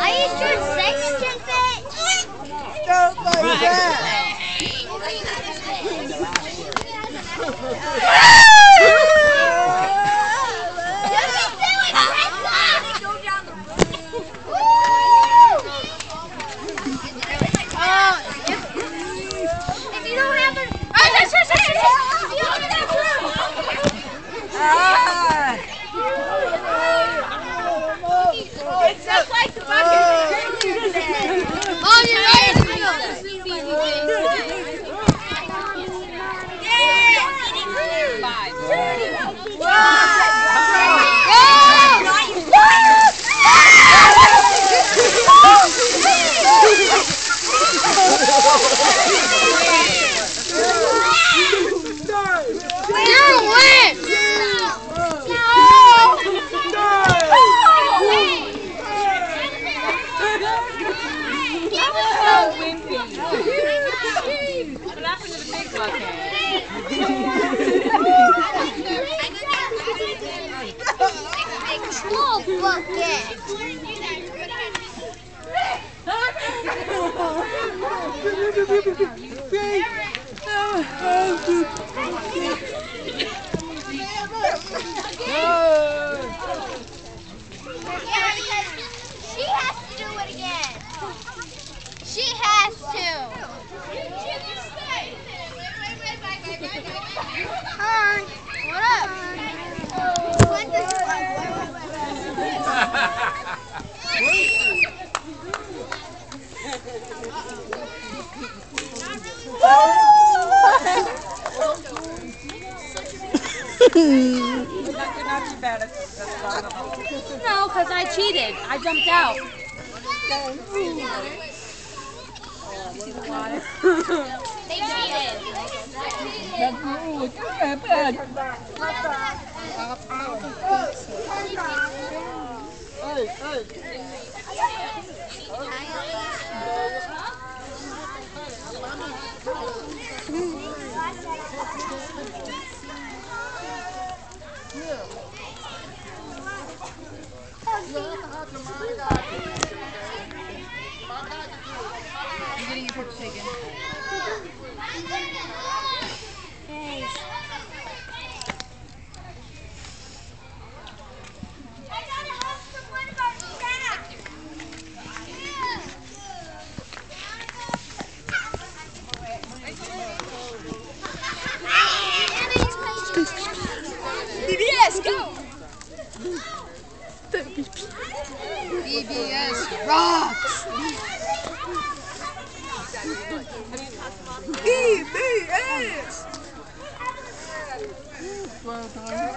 Are you sure section fit? Don't like that. If you don't have a... It's just like the bucket. Oh, you're right. What happened to the big bucket? Small bucket. She has to do it again. She has to. Hi. What up? You're not too bad at this. No, because I cheated. I jumped out. They cheated. I'm getting your picture taken. VBS, go! VBS rocks! VBS! Well done.